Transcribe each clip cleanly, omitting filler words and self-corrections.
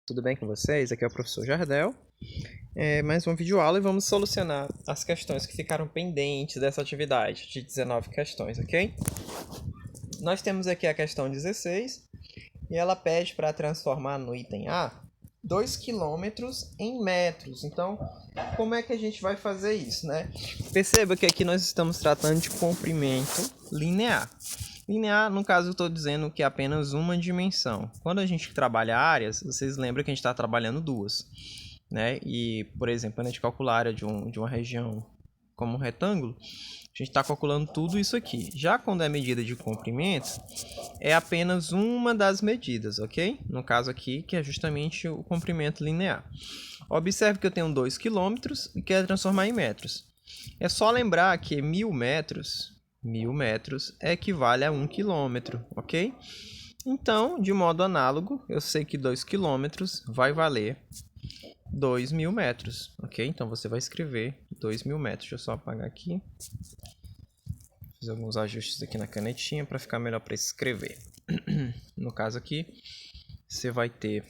Tudo bem com vocês? Aqui é o professor Jardel. Mais uma videoaula e vamos solucionar as questões que ficaram pendentes dessa atividade de 19 questões, ok? Nós temos aqui a questão 16 e ela pede para transformar no item A 2 km em metros. Então, como é que a gente vai fazer isso, né? Perceba que aqui nós estamos tratando de comprimento linear. Linear, no caso, eu estou dizendo que é apenas uma dimensão. Quando a gente trabalha áreas, vocês lembram que a gente está trabalhando duas, né? E, por exemplo, quando a gente calcula a área de uma região como um retângulo, a gente está calculando tudo isso aqui. Já quando é medida de comprimento, é apenas uma das medidas, ok? No caso aqui, que é justamente o comprimento linear. Observe que eu tenho 2 km e quero transformar em metros. É só lembrar que 1000 metros equivale a 1 km, ok? Então, de modo análogo, eu sei que 2 km vai valer 2.000 metros, ok? Então, você vai escrever 2.000 metros. Deixa eu só apagar aqui. Fiz alguns ajustes aqui na canetinha para ficar melhor para escrever. No caso aqui, você vai ter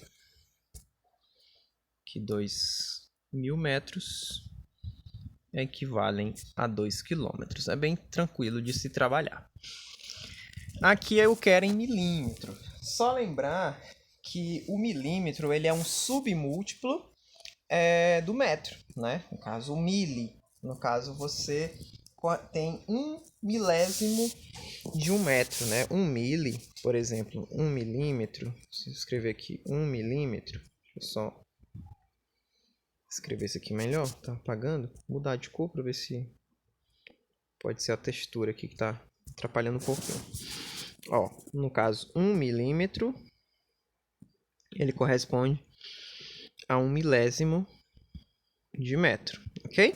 que 2.000 metros equivalem a 2 km. É bem tranquilo de se trabalhar. Aqui eu quero em milímetro. Só lembrar que o milímetro ele é um submúltiplo do metro, né? No caso, o mili. No caso, você tem 1 milésimo de 1 metro, né? 1 mili, por exemplo, 1 milímetro. Se eu escrever aqui 1 milímetro, deixa eu só escrever isso aqui melhor, tá apagando. Mudar de cor para ver se pode ser a textura aqui que tá atrapalhando um pouquinho. Ó, no caso, 1 milímetro, ele corresponde a 1 milésimo de metro, ok?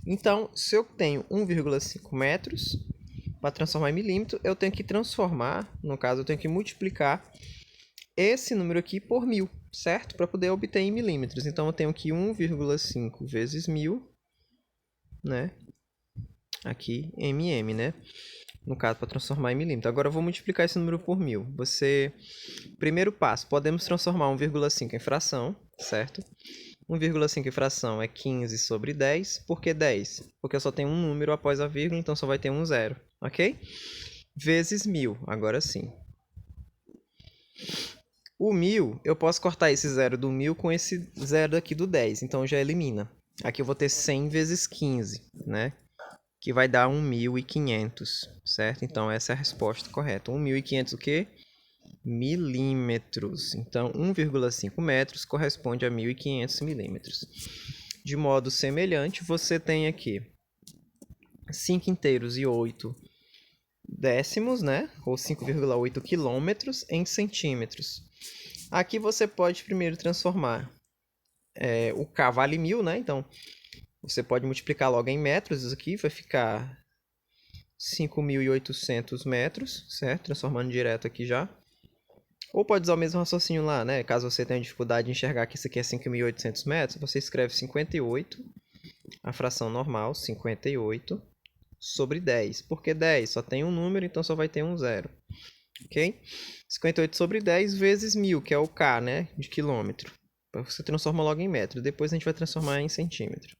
Então, se eu tenho 1,5 metros, para transformar em milímetro, eu tenho que transformar, no caso, eu tenho que multiplicar esse número aqui por 1000, certo? Para poder obter em milímetros. Então, eu tenho que 1,5 vezes 1000, né? Aqui, mm, né? No caso, para transformar em milímetro. Agora, eu vou multiplicar esse número por 1000. Primeiro passo, podemos transformar 1,5 em fração, certo? 1,5 em fração é 15 sobre 10. Por que 10? Porque eu só tenho um número após a vírgula, então só vai ter um zero, ok? Vezes 1000, agora sim. O 1000, eu posso cortar esse zero do 1000 com esse zero aqui do 10, então já elimina. Aqui eu vou ter 100 vezes 15, né? Que vai dar 1.500, certo? Então essa é a resposta correta. 1.500 o quê? Milímetros. Então 1,5 metros corresponde a 1.500 milímetros. De modo semelhante, você tem aqui 5 inteiros e 8 décimos, né? Ou 5,8 quilômetros em centímetros. Aqui você pode primeiro transformar o K vale 1000, né? Então você pode multiplicar logo em metros. Isso aqui vai ficar 5.800 metros, certo? Transformando direto aqui já. Ou pode usar o mesmo raciocínio lá, né? Caso você tenha dificuldade de enxergar que isso aqui é 5.800 metros, você escreve 58, a fração normal, 58, sobre 10. Por que 10? Só tem um número, então só vai ter um zero. Ok? 58 sobre 10 vezes 1000, que é o K, né? De quilômetro. Você transforma logo em metro. Depois a gente vai transformar em centímetro.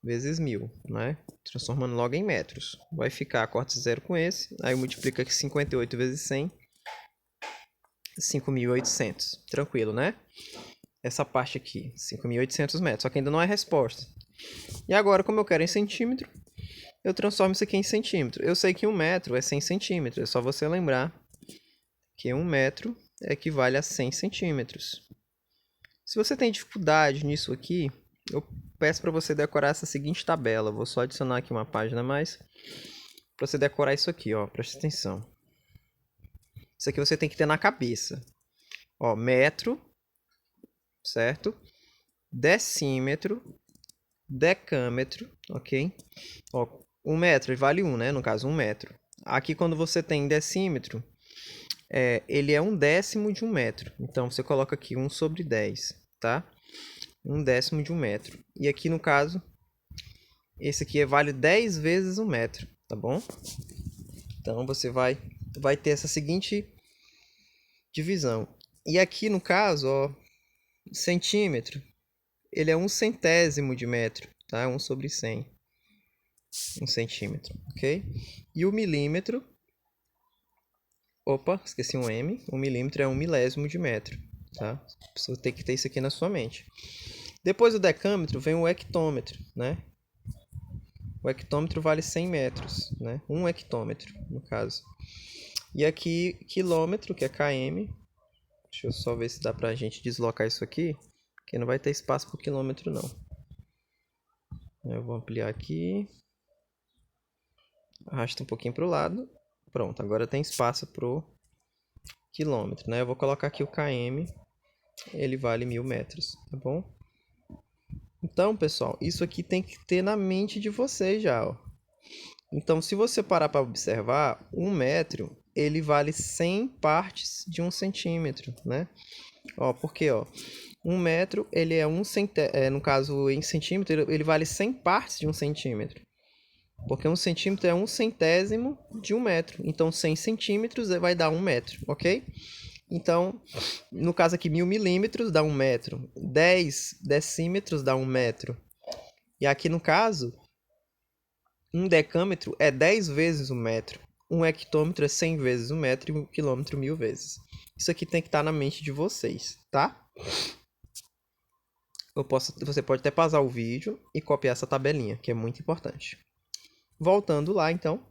Vezes 1000, né? Transformando logo em metros. Vai ficar, corta zero com esse. Aí multiplica aqui 58 vezes 100. 5.800. Tranquilo, né? Essa parte aqui, 5.800 metros. Só que ainda não é resposta. E agora, como eu quero em centímetro, eu transformo isso aqui em centímetro. Eu sei que 1 metro é 100 centímetros. É só você lembrar que 1 metro equivale a 100 centímetros. Se você tem dificuldade nisso aqui, eu peço para você decorar essa seguinte tabela. Vou só adicionar aqui uma página a mais para você decorar isso aqui, ó. Preste atenção. Isso aqui você tem que ter na cabeça. Ó, metro, certo? Decímetro, decâmetro, ok? Ó, 1 metro vale 1, né? No caso, 1 metro. Aqui, quando você tem decímetro, ele é 1/10 de 1 metro. Então, você coloca aqui 1 sobre 10, tá? 1/10 de 1 metro. E aqui, no caso, esse aqui vale 10 vezes 1 metro, tá bom? Então, você vai ter essa seguinte divisão. E aqui, no caso, ó, centímetro, ele é 1/100º de metro, tá? 1/100. 1 centímetro, ok? E o milímetro... Opa, esqueci um M. 1 milímetro é 1 milésimo de metro, tá? Você tem que ter isso aqui na sua mente. Depois do decâmetro vem o hectômetro, né? O hectômetro vale 100 metros, né? 1 hectômetro, no caso. E aqui, quilômetro, que é km. Deixa eu só ver se dá pra gente deslocar isso aqui, porque não vai ter espaço pro quilômetro, não. Eu vou ampliar aqui. Arrasta um pouquinho pro lado. Pronto, agora tem espaço pro quilômetro, né? Eu vou colocar aqui o km. Ele vale 1000 metros, tá bom? Então, pessoal, isso aqui tem que ter na mente de vocês já, ó. Então, se você parar para observar, 1 metro, ele vale 100 partes de 1 centímetro, né? Ó, porque, ó, 1 metro, ele é no caso, em centímetro, ele vale 100 partes de 1 centímetro. Porque 1 centímetro é 1/100º de 1 metro. Então, 100 centímetros vai dar 1 metro, ok? Então, no caso aqui, 1000 milímetros dá 1 metro. 10 decímetros dá 1 metro. E aqui, no caso, 1 decâmetro é 10 vezes 1 metro. 1 hectômetro é 100 vezes 1 metro e 1 quilômetro 1000 vezes. Isso aqui tem que estar na mente de vocês, tá? Você pode até pausar o vídeo e copiar essa tabelinha, que é muito importante. Voltando lá, então,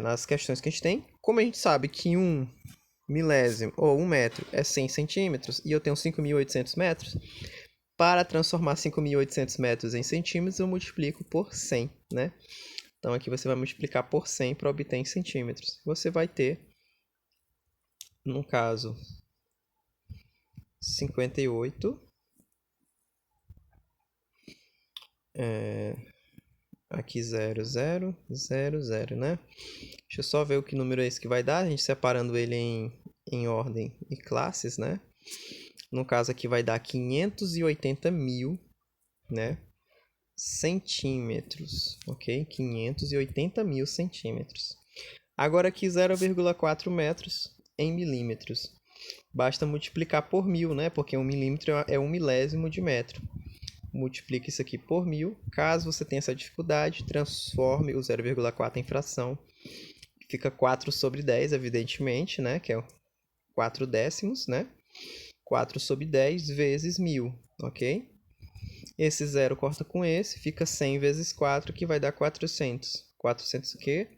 nas questões que a gente tem. Como a gente sabe que 1 milésimo ou 1 metro é 100 centímetros e eu tenho 5.800 metros, para transformar 5.800 metros em centímetros, eu multiplico por 100, né? Então, aqui você vai multiplicar por 100 para obter em centímetros. Você vai ter, no caso, 58. Aqui 0, 0, 0, 0, né? Deixa eu só ver o que número é esse que vai dar. A gente separando ele em ordem e classes, né? No caso aqui vai dar 580 mil, né? Centímetros, ok? 580 mil centímetros. Agora aqui 0,4 metros em milímetros. Basta multiplicar por 1000, né? Porque 1 milímetro é 1 milésimo de metro. Multiplique isso aqui por 1000. Caso você tenha essa dificuldade, transforme o 0,4 em fração. Fica 4/10, evidentemente, né? Que é 4 décimos, né? 4/10 vezes 1000, ok? Esse 0 corta com esse, fica 100 vezes 4, que vai dar 400. 400 o quê?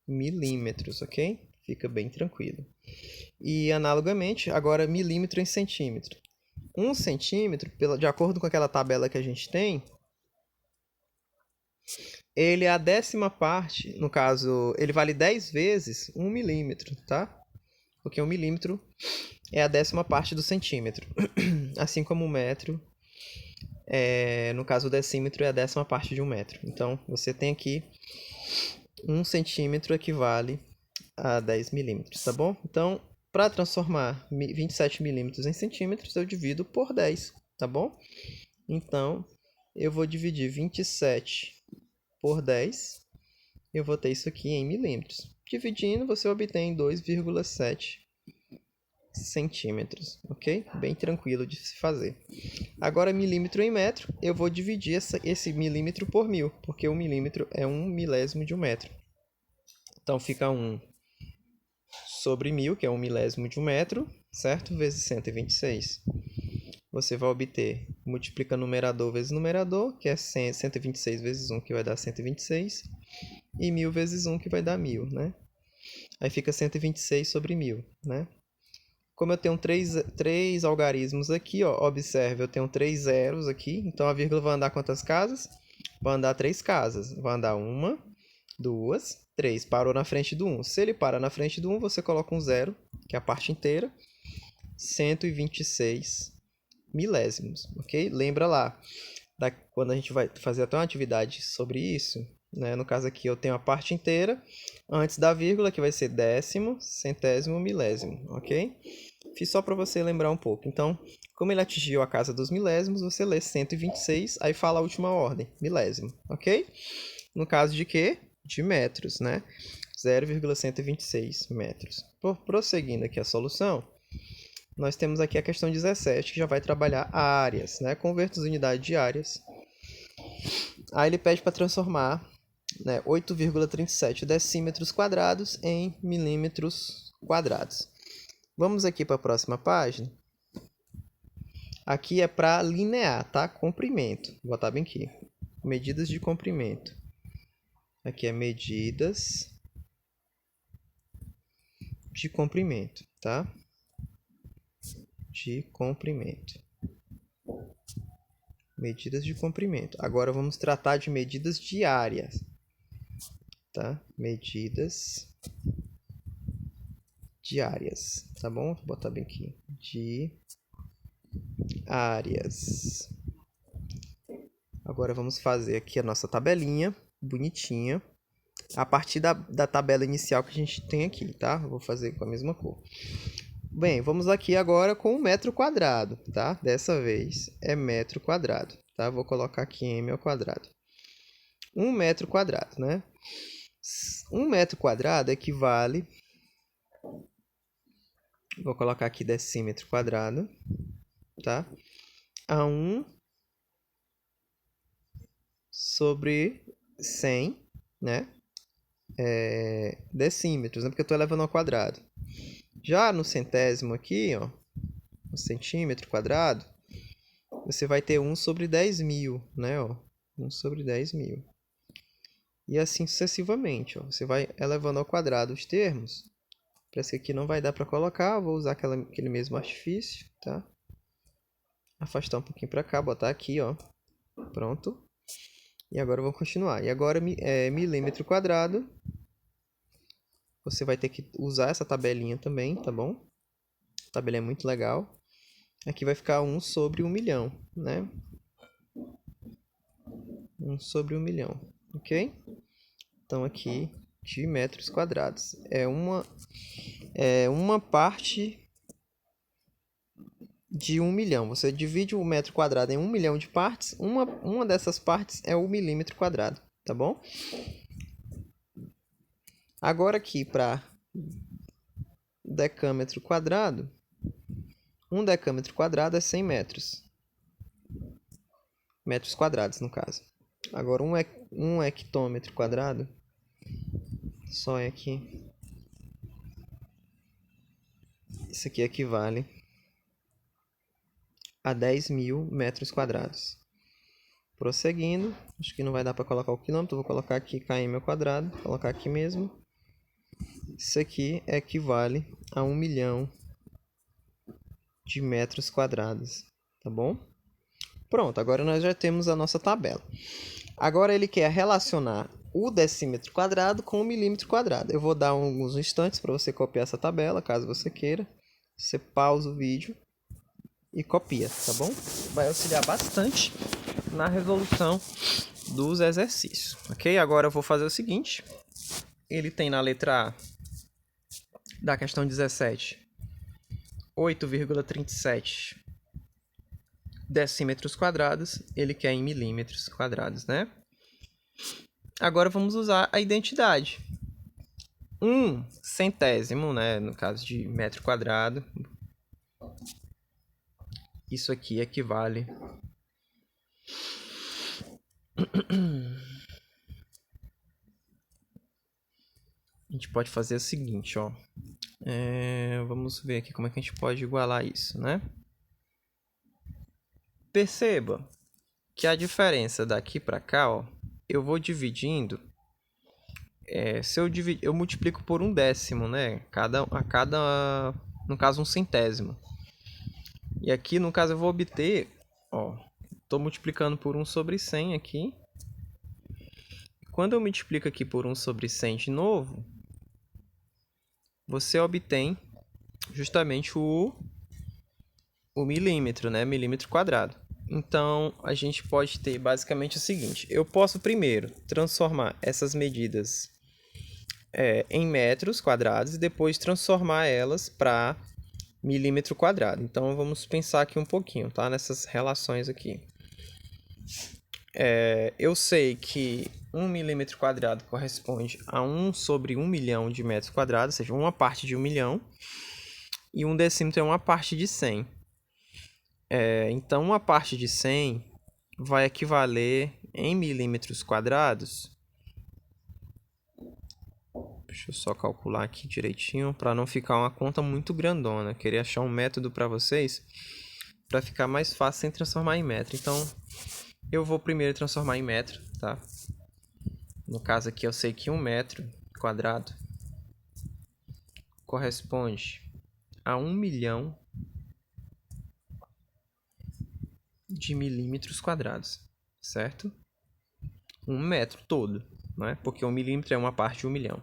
Milímetros, ok? Fica bem tranquilo. E, analogamente, agora milímetro em centímetro. 1 centímetro, de acordo com aquela tabela que a gente tem, ele é a 10ª parte, no caso, ele vale 10 vezes 1 milímetro, tá? Porque 1 milímetro é a 10ª parte do centímetro. Assim como o metro, no caso o decímetro, é a 10ª parte de 1 metro. Então, você tem aqui 1 centímetro equivale a 10 milímetros, tá bom? Então, para transformar 27 milímetros em centímetros, eu divido por 10, tá bom? Então, eu vou dividir 27 por 10. Eu vou ter isso aqui em milímetros. Dividindo, você obtém 2,7 centímetros, ok? Bem tranquilo de se fazer. Agora, milímetro em metro, eu vou dividir esse milímetro por 1000, porque 1 milímetro é 1 milésimo de 1 metro. Então, fica 1 sobre 1000, que é 1 milésimo de 1 metro, certo? Vezes 126. Você vai obter, multiplica numerador vezes numerador, que é 126 vezes 1, que vai dar 126, e 1000 vezes 1, que vai dar 1000, né? Aí fica 126 sobre 1000, né? Como eu tenho três algarismos aqui, ó, observe, eu tenho 3 zeros aqui, então a vírgula vai andar quantas casas? Vai andar 3 casas. Vai andar 1, 2, 3. Parou na frente do 1. Se ele para na frente do 1, você coloca um 0, que é a parte inteira, 126 milésimos, ok? Lembra lá, quando a gente vai fazer até uma atividade sobre isso, né? No caso aqui eu tenho a parte inteira antes da vírgula, que vai ser décimo, centésimo, milésimo, ok? Fiz só para você lembrar um pouco. Então, como ele atingiu a casa dos milésimos, você lê 126, aí fala a última ordem, milésimo, ok? No caso de quê? De metros, né? 0,126 metros. Prosseguindo aqui a solução, nós temos aqui a questão 17, que já vai trabalhar áreas, né? Converta as unidades de áreas. Aí ele pede para transformar, né, 8,37 decímetros quadrados em milímetros quadrados. Vamos aqui para a próxima página. Aqui é para linear, tá? Comprimento. Vou botar bem aqui. Medidas de comprimento. Aqui é medidas de comprimento, tá? De comprimento. Medidas de comprimento. Agora vamos tratar de medidas diárias, tá? Medidas diárias, tá bom? Vou botar bem aqui. Diárias. Agora vamos fazer aqui a nossa tabelinha, bonitinha, a partir da tabela inicial que a gente tem aqui, tá? Eu vou fazer com a mesma cor. Bem, vamos aqui agora com o metro quadrado, tá? Dessa vez é metro quadrado, tá? Vou colocar aqui m ao quadrado. 1 metro quadrado, né? 1 metro quadrado equivale... Vou colocar aqui decímetro quadrado, tá? A 1 sobre 100, né? Decímetros, né? Porque eu estou elevando ao quadrado. Já no centésimo aqui, ó, no centímetro quadrado, você vai ter 1 sobre 10.000, né? Ó, 1 sobre 10.000. E assim sucessivamente, ó. Você vai elevando ao quadrado os termos. Parece que aqui não vai dar para colocar, vou usar aquele mesmo artifício, tá? Afastar um pouquinho para cá, botar aqui, ó. Pronto. E agora vamos continuar. E agora milímetro quadrado. Você vai ter que usar essa tabelinha também, tá bom? A tabela é muito legal. Aqui vai ficar 1 sobre 1 milhão, né? 1 sobre 1 milhão, ok? Então aqui de metros quadrados. É uma parte de 1 milhão. Você divide o metro quadrado em 1 milhão de partes. Uma dessas partes é o milímetro quadrado, tá bom? Agora aqui para decâmetro quadrado. 1 decâmetro quadrado é 100 metros. Metros quadrados, no caso. Agora, um hectômetro quadrado. Só é aqui. Isso aqui equivale a 10.000 metros quadrados. Prosseguindo. Acho que não vai dar para colocar o quilômetro. Vou colocar aqui km ao quadrado. Vou colocar aqui mesmo. Isso aqui equivale a 1 milhão de metros quadrados. Tá bom? Pronto, agora nós já temos a nossa tabela. Agora ele quer relacionar o decímetro quadrado com o milímetro quadrado. Eu vou dar alguns instantes para você copiar essa tabela, caso você queira. Você pausa o vídeo e copia, tá bom? Vai auxiliar bastante na resolução dos exercícios, ok? Agora eu vou fazer o seguinte. Ele tem na letra A da questão 17, 8,37 decímetros quadrados. Ele quer em milímetros quadrados, né? Agora vamos usar a identidade. 1 centésimo, né? No caso de metro quadrado. Isso aqui equivale a gente pode fazer o seguinte, ó. Vamos ver aqui como é que a gente pode igualar isso, né? Perceba que a diferença daqui para cá, ó, eu vou dividindo. Se eu dividir, eu multiplico por 1/10, né? No caso, 1 centésimo. E aqui, no caso, eu vou obter, ó, estou multiplicando por 1 sobre 100 aqui. Quando eu multiplico aqui por 1 sobre 100 de novo, você obtém justamente o milímetro, né? Milímetro quadrado. Então, a gente pode ter basicamente o seguinte. Eu posso primeiro transformar essas medidas em metros quadrados e depois transformar elas para milímetro quadrado. Então, vamos pensar aqui um pouquinho, tá? Nessas relações aqui. Eu sei que 1 milímetro quadrado corresponde a 1 sobre 1 milhão de metros quadrados, ou seja, uma parte de 1 milhão. e 1 decímetro é uma parte de 100. Então, uma parte de 100 vai equivaler em milímetros quadrados. Deixa eu só calcular aqui direitinho para não ficar uma conta muito grandona. Queria achar um método para vocês para ficar mais fácil sem transformar em metro. Então, eu vou primeiro transformar em metro, tá? No caso aqui, eu sei que 1 metro quadrado corresponde a 1 milhão de milímetros quadrados, certo? 1 metro todo, né? Porque 1 milímetro é uma parte de 1 milhão.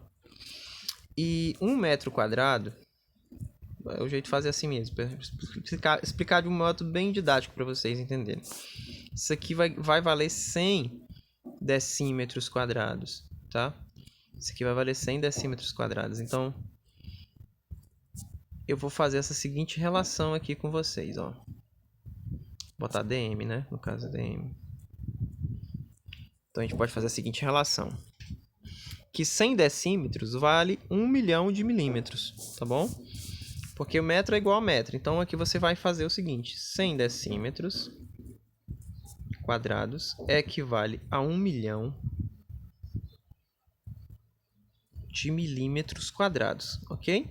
E 1 metro quadrado, é o jeito de fazer assim mesmo, para explicar de um modo bem didático para vocês entenderem. Isso aqui vai valer 100 decímetros quadrados, tá? Isso aqui vai valer 100 decímetros quadrados. Então, eu vou fazer essa seguinte relação aqui com vocês, ó. Vou botar dm, né? No caso, dm. Então, a gente pode fazer a seguinte relação. Que 100 decímetros vale 1 milhão de milímetros, tá bom? Porque o metro é igual a metro. Então, aqui você vai fazer o seguinte. 100 decímetros quadrados equivale a 1 milhão de milímetros quadrados, ok?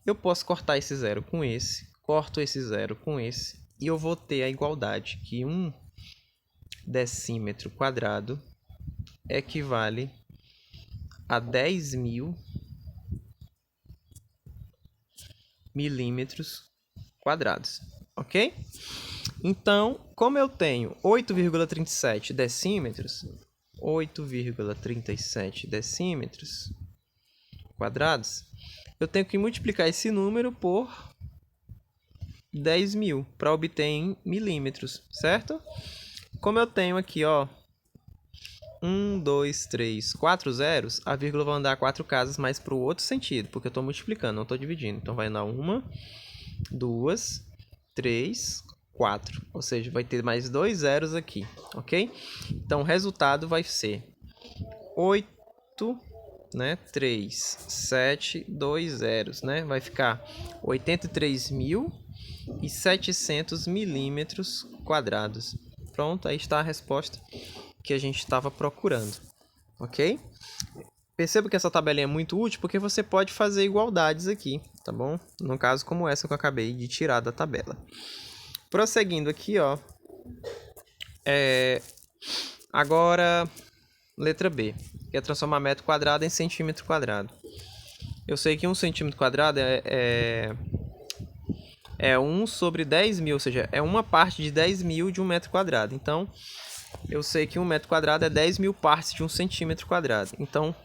Eu posso cortar esse zero com esse, corto esse zero com esse, e eu vou ter a igualdade que 1 decímetro quadrado equivale a 10.000 milímetros quadrados, ok? Então, como eu tenho 8,37 decímetros, 8,37 decímetros quadrados, eu tenho que multiplicar esse número por 10.000 para obter em milímetros, certo? Como eu tenho aqui, ó, 1, 2, 3, 4 zeros, a vírgula vai andar 4 casas mais para o outro sentido, porque eu estou multiplicando, não estou dividindo. Então, vai andar 1, 2, 3, 4. Ou seja, vai ter mais 2 zeros aqui, ok? Então, o resultado vai ser 8, né? 3, 7, 2 zeros, né? Vai ficar 83.700 milímetros quadrados. Pronto, aí está a resposta que a gente estava procurando, ok? Perceba que essa tabelinha é muito útil porque você pode fazer igualdades aqui, tá bom? No caso como essa que eu acabei de tirar da tabela. Prosseguindo aqui, ó. Agora, letra B, que é transformar metro quadrado em centímetro quadrado. Eu sei que 1 centímetro quadrado é 1 sobre 10.000, ou seja, é uma parte de 10.000 de 1 metro quadrado. Então, eu sei que 1 metro quadrado é 10.000 partes de 1 centímetro quadrado. Então,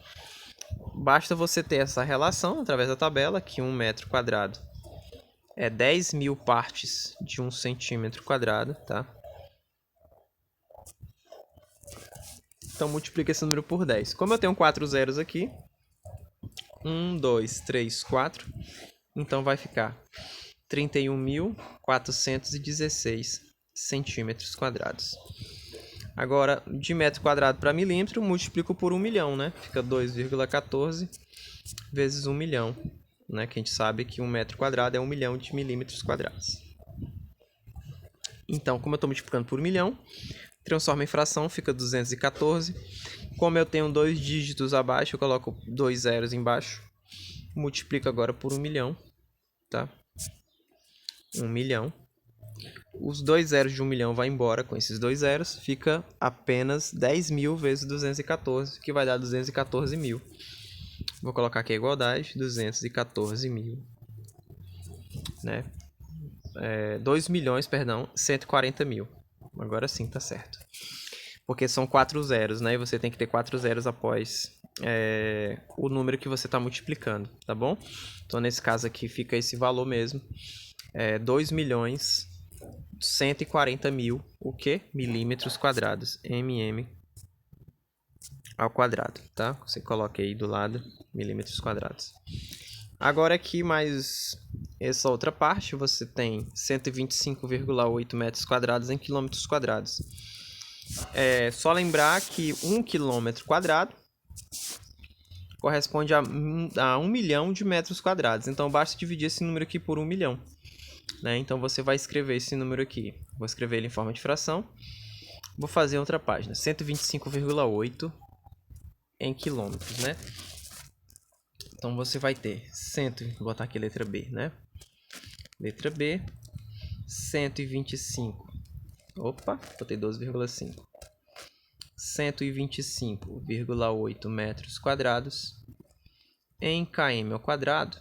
basta você ter essa relação através da tabela, que 1 metro quadrado é 10.000 partes de 1 centímetro quadrado, tá? Então, multiplica esse número por 10. Como eu tenho 4 zeros aqui, 1, 2, 3, 4, então vai ficar 31.416 centímetros quadrados. Agora, de metro quadrado para milímetro, multiplico por 1 milhão, né? Fica 2,14 vezes 1 milhão, né? Que a gente sabe que 1 metro quadrado é 1 milhão de milímetros quadrados. Então, como eu estou multiplicando por 1 milhão, transforma em fração, fica 214. Como eu tenho 2 dígitos abaixo, eu coloco 2 zeros embaixo. Multiplico agora por 1 milhão, tá? 1 milhão. Os 2 zeros de 1 milhão vão embora com esses 2 zeros. Fica apenas 10.000 vezes 214, que vai dar 214.000. Vou colocar aqui a igualdade, 214.000. Né? 2 milhões, perdão, 140.000. Agora sim, tá certo. Porque são 4 zeros, né? E você tem que ter 4 zeros após o número que você está multiplicando, tá bom? Então, nesse caso aqui, fica esse valor mesmo. 2.140.000, o quê? Milímetros quadrados. mm ao quadrado, tá? Você coloca aí do lado, milímetros quadrados. Agora aqui, mais essa outra parte, você tem 125,8 metros quadrados em quilômetros quadrados. Só lembrar que 1 quilômetro quadrado corresponde a 1 milhão de metros quadrados. Então, basta dividir esse número aqui por 1 milhão. Né? Então, você vai escrever esse número aqui. Vou escrever ele em forma de fração. Vou fazer outra página. 125,8 em quilômetros, né? Então, você vai ter vou botar aqui a letra B, né? Letra B, 125. Opa, botei 12,5. 125,8 metros quadrados em km ao quadrado.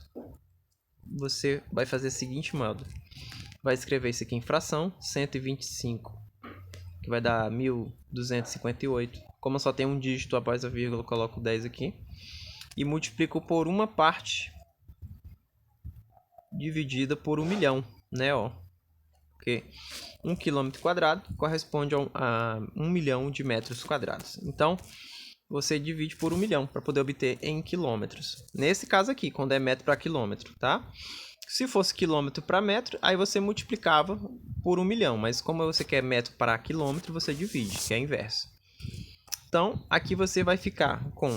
Você vai fazer o seguinte modo. Vai escrever isso aqui em fração, 125, que vai dar 1.258. Como só tem um dígito após a vírgula, eu coloco 10 aqui. E multiplico por uma parte dividida por 1 milhão, né? Ó. Porque 1 km quadrado corresponde a 1 milhão de metros quadrados. Então, você divide por 1 milhão para poder obter em quilômetros. Nesse caso aqui, quando é metro para quilômetro, tá? Se fosse quilômetro para metro, aí você multiplicava por 1 milhão. Mas como você quer metro para quilômetro, você divide, que é inverso. Então, aqui você vai ficar com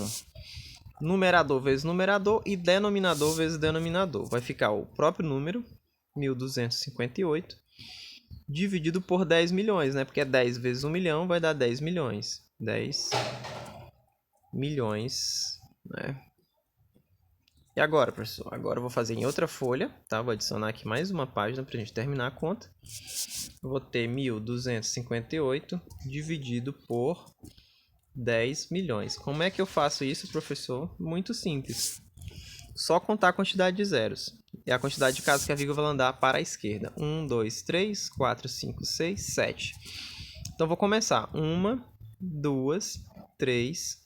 numerador vezes numerador e denominador vezes denominador. Vai ficar o próprio número, 1.258, dividido por 10 milhões, né? Porque 10 vezes 1 milhão vai dar 10 milhões. 10 milhões, né? E agora, professor? Agora eu vou fazer em outra folha, tá? Vou adicionar aqui mais uma página para a gente terminar a conta. Eu vou ter 1.258 dividido por 10 milhões. Como é que eu faço isso, professor? Muito simples. Só contar a quantidade de zeros. É a quantidade de casas que a vírgula vai andar para a esquerda. 1, 2, 3, 4, 5, 6, 7. Então, vou começar. 1, 2, 3,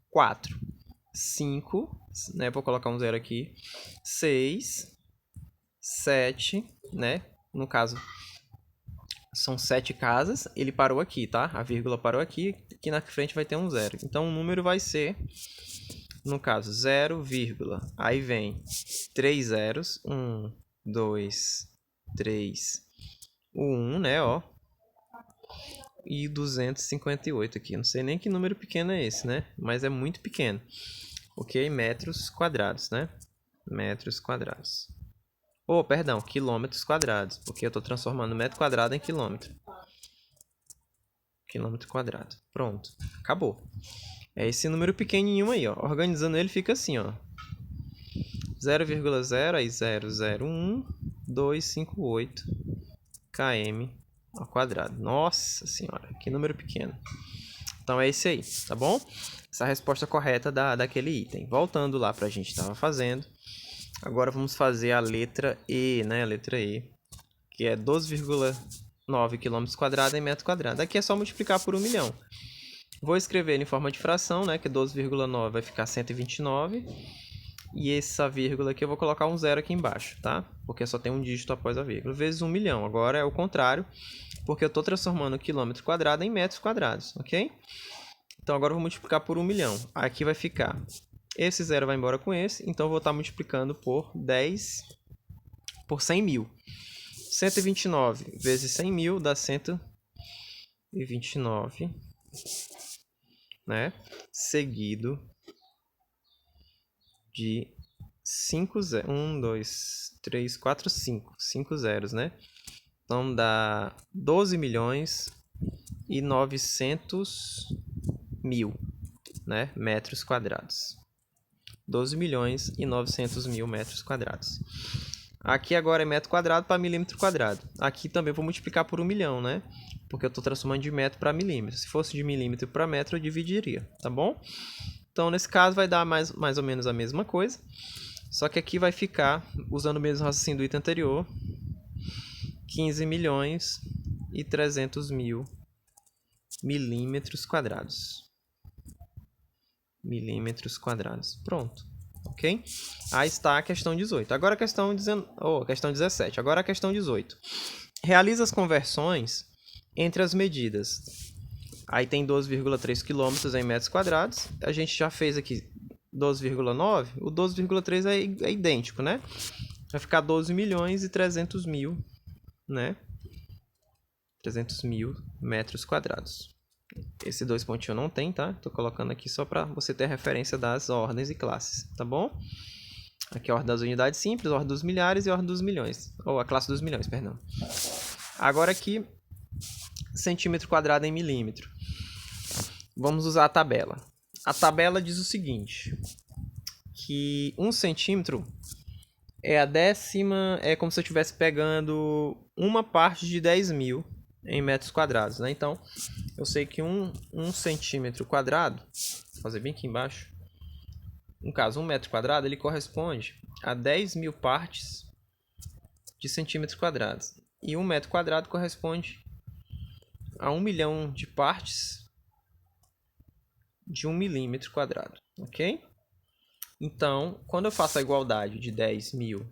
4, 5, né? Vou colocar um zero aqui. 6, 7, né? No caso, são 7 casas. Ele parou aqui, tá? A vírgula parou aqui. Aqui na frente vai ter um zero. Então, o número vai ser, no caso, 0, aí vem 3 zeros. 1, 2, 3, o 1, né? Ó. E 258 aqui. Não sei nem que número pequeno é esse, né? Mas é muito pequeno. Ok? Metros quadrados, né? Metros quadrados. Oh, perdão, quilômetros quadrados. Porque eu estou transformando metro quadrado em quilômetro. Quilômetro quadrado. Pronto. Acabou. É esse número pequenininho aí, ó. Organizando ele fica assim, ó. 0,0 aí 0,01258 km ao quadrado. Nossa senhora, que número pequeno. Então é esse aí, tá bom? Essa é a resposta correta daquele item. Voltando lá para a gente estava fazendo. Agora vamos fazer a letra E, né? A letra E, que é 12,9 km quadrados em metro quadrado. Aqui é só multiplicar por 1 milhão. Vou escrever ele em forma de fração, né? Que 12,9 vai ficar 129. E essa vírgula aqui eu vou colocar um zero aqui embaixo, tá? Porque só tem um dígito após a vírgula. Vezes 1 milhão. Agora é o contrário, porque eu estou transformando o quilômetro quadrado em metros quadrados, ok? Então agora eu vou multiplicar por 1 milhão. Aqui vai ficar... Esse zero vai embora com esse, então eu vou estar multiplicando por 10... por 100 mil. 129 vezes 100 mil dá 129, né? Seguido de 5 zeros. 1, 2, 3, 4, 5. 5 zeros, né? Então dá 12 milhões e 900 mil, né? Metros quadrados. 12 milhões e 900 mil metros quadrados. Aqui agora é metro quadrado para milímetro quadrado. Aqui também vou multiplicar por 1 milhão, né? Porque eu estou transformando de metro para milímetro. Se fosse de milímetro para metro, eu dividiria, tá bom? Então, nesse caso, vai dar mais ou menos a mesma coisa. Só que aqui vai ficar, usando o mesmo raciocínio do item anterior, 15 milhões e 300 mil milímetros quadrados. Milímetros quadrados. Pronto. Ok? Aí está a questão 18. Agora a questão, questão 17. Agora a questão 18. Realiza as conversões entre as medidas. Aí tem 12,3 km em metros quadrados. A gente já fez aqui 12,9. O 12,3 é idêntico, né? Vai ficar 12 milhões e 300 mil, né? 300 mil metros quadrados. Esse dois pontinhos não tem, tá? Tô colocando aqui só para você ter referência das ordens e classes, tá bom? Aqui a ordem das unidades simples, a ordem dos milhares e a ordem dos milhões. Ou a classe dos milhões, perdão. Agora aqui, centímetro quadrado em milímetro. Vamos usar a tabela. A tabela diz o seguinte, que 1 centímetro é a décima, é como se eu estivesse pegando uma parte de 10.000 em metros quadrados, né? Então, eu sei que um centímetro quadrado, vou fazer bem aqui embaixo, no caso, 1 metro quadrado, ele corresponde a 10.000 partes de centímetros quadrados. E 1 metro quadrado corresponde a 1 milhão de partes de 1 milímetro quadrado, ok? Então, quando eu faço a igualdade de 10.000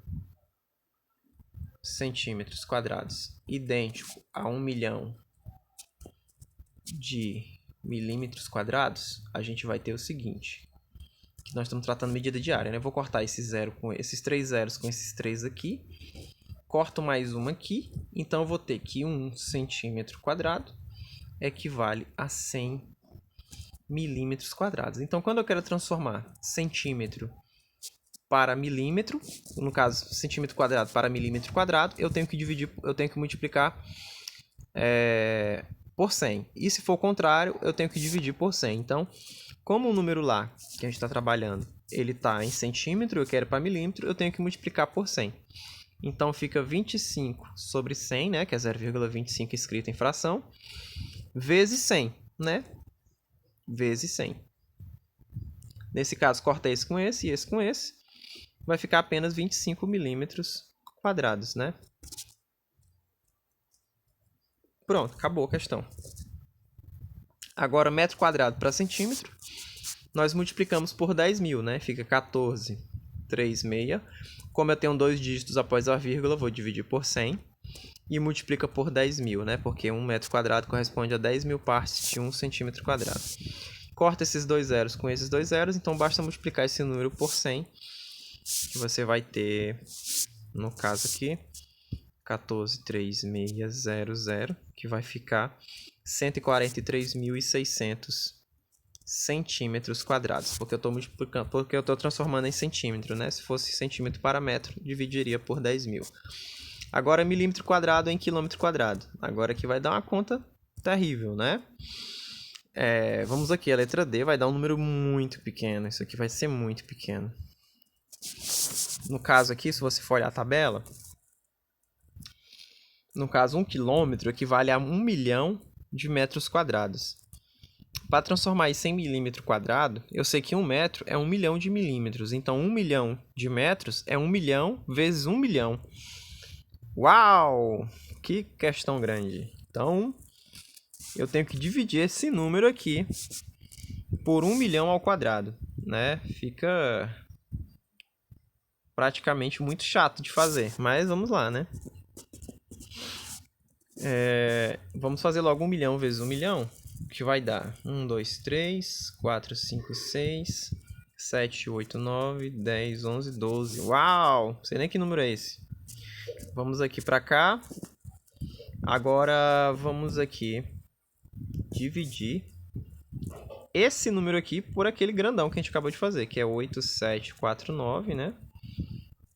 centímetros quadrados idêntico a 1 milhão de milímetros quadrados, a gente vai ter o seguinte, que nós estamos tratando medida de área, né? Eu vou cortar esse zero com esses 3 zeros com esses 3 aqui, corto mais uma aqui, então eu vou ter que 1 centímetro quadrado equivale a 100 milímetros quadrados. Então, quando eu quero transformar centímetro para milímetro, no caso, centímetro quadrado para milímetro quadrado, eu tenho que multiplicar por 100. E se for o contrário, eu tenho que dividir por 100. Então, como o número lá que a gente está trabalhando, ele está em centímetro, eu quero para milímetro, eu tenho que multiplicar por 100. Então, fica 25 sobre 100, né, que é 0,25 escrito em fração, vezes 100, né? Vezes 100. Nesse caso, corta esse com esse e esse com esse. Vai ficar apenas 25 milímetros quadrados, né? Pronto, acabou a questão. Agora, metro quadrado para centímetro, nós multiplicamos por 10.000, né? Fica 14,36. Como eu tenho dois dígitos após a vírgula, vou dividir por 100 e multiplica por 10.000, né? Porque 1 metro quadrado corresponde a 10.000 partes de 1 centímetro quadrado. Corta esses dois zeros com esses dois zeros, então basta multiplicar esse número por 100, que você vai ter, no caso aqui, 14,3600, que vai ficar 143.600 centímetros quadrados, porque eu estou multiplicando, porque eu estou transformando em centímetro, né? Se fosse centímetro para metro, dividiria por 10.000. Agora milímetro quadrado em quilômetro quadrado. Agora aqui vai dar uma conta terrível, né? Vamos aqui, a letra D vai dar um número muito pequeno. Isso aqui vai ser muito pequeno. No caso aqui, se você for olhar a tabela, no caso 1 quilômetro equivale a 1 milhão de metros quadrados. Para transformar isso em milímetro quadrado, eu sei que 1 metro é 1 milhão de milímetros. Então, 1 milhão de metros é 1 milhão vezes 1 milhão. Uau! Que questão grande. Então, eu tenho que dividir esse número aqui por 1 milhão ao quadrado, né? Fica praticamente muito chato de fazer, mas vamos lá, né? Vamos fazer logo 1 milhão vezes 1 milhão, que vai dar 1, 2, 3, 4, 5, 6, 7, 8, 9, 10, 11, 12. Uau! Não sei nem que número é esse. Vamos aqui para cá. Agora vamos aqui dividir esse número aqui por aquele grandão que a gente acabou de fazer, que é 8749, né?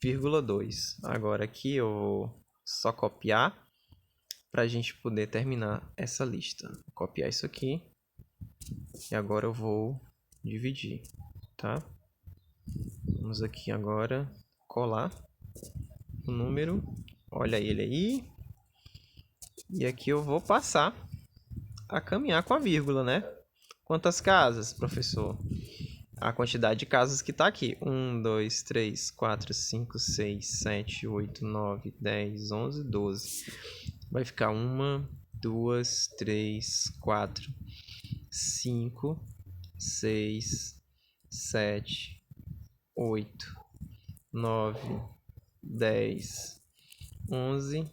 Vírgula 2. Agora aqui eu vou só copiar para a gente poder terminar essa lista. Vou copiar isso aqui e agora eu vou dividir, tá? Vamos aqui agora colar o número, olha ele aí, e aqui eu vou passar a caminhar com a vírgula, né? Quantas casas, professor? A quantidade de casas que está aqui. 1, 2, 3, 4, 5, 6, 7, 8, 9, 10, 11, 12. Vai ficar 1, 2, 3, 4, 5, 6, 7, 8, 9, 10, 11,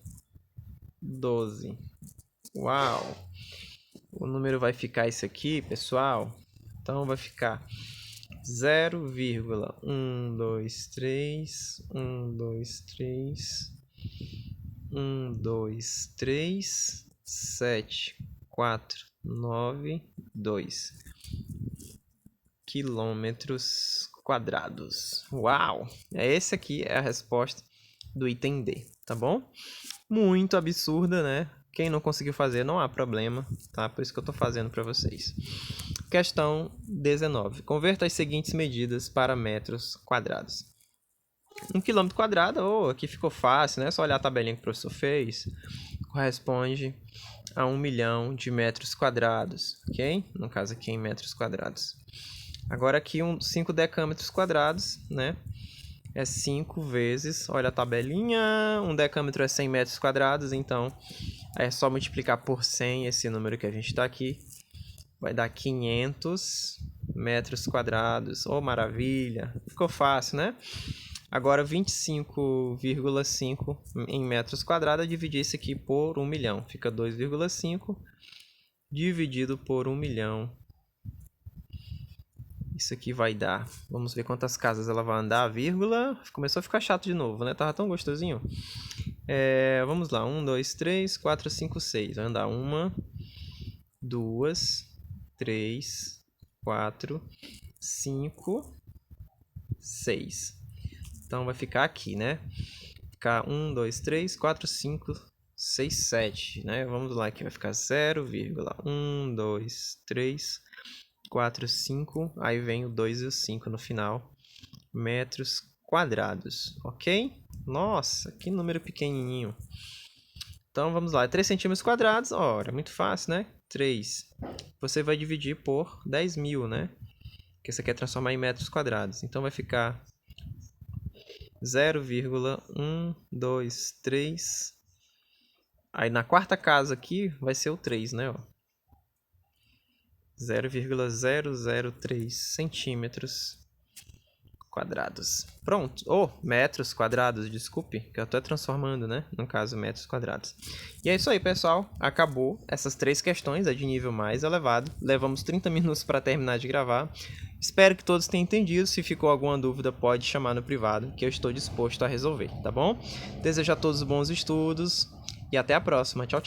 12. Uau! O número vai ficar esse aqui, pessoal. Então vai ficar 0,123, 123, 123, 7, 4, 0,92 quilômetros quadrados. Uau! Esse aqui é a resposta do item D, tá bom? Muito absurda, né? Quem não conseguiu fazer, não há problema, tá? Por isso que eu tô fazendo para vocês. Questão 19. Converta as seguintes medidas para metros quadrados. 1 km quadrado, aqui ficou fácil, né? Só olhar a tabelinha que o professor fez. Corresponde a 1 milhão de metros quadrados, ok? No caso aqui em metros quadrados. Agora aqui 5 decâmetros quadrados, né? É 5 vezes, olha a tabelinha, 1 decâmetro é 100 metros quadrados, então é só multiplicar por 100 esse número que a gente está aqui. Vai dar 500 metros quadrados. Oh, maravilha! Ficou fácil, né? Agora 25,5 em metros quadrados, dividir isso aqui por 1 milhão. Fica 2,5 dividido por 1 milhão. Isso aqui vai dar... Vamos ver quantas casas ela vai andar, vírgula. Começou a ficar chato de novo, né? Tava tão gostosinho. Vamos lá. 1, 2, 3, 4, 5, 6. Vai andar 1, 2, 3, 4, 5, 6. Então vai ficar aqui, né? Ficar 1, 2, 3, 4, 5, 6, 7, né? Vamos lá, aqui vai ficar 0,1, 2, 3, 4, 5, aí vem o 2 e o 5 no final, metros quadrados, ok? Nossa, que número pequenininho. Então, vamos lá, 3 centímetros quadrados, ora, muito fácil, né? 3. Você vai dividir por 10 mil, né? Que você quer transformar em metros quadrados. Então, vai ficar 0,123. Aí, na quarta casa aqui, vai ser o 3, né? 0,003 centímetros quadrados. Pronto. Metros quadrados, desculpe, que eu estou transformando, né? No caso, metros quadrados. E é isso aí, pessoal. Acabou essas 3 questões, de nível mais elevado. Levamos 30 minutos para terminar de gravar. Espero que todos tenham entendido. Se ficou alguma dúvida, pode chamar no privado, que eu estou disposto a resolver, tá bom? Desejo a todos bons estudos e até a próxima. Tchau, tchau.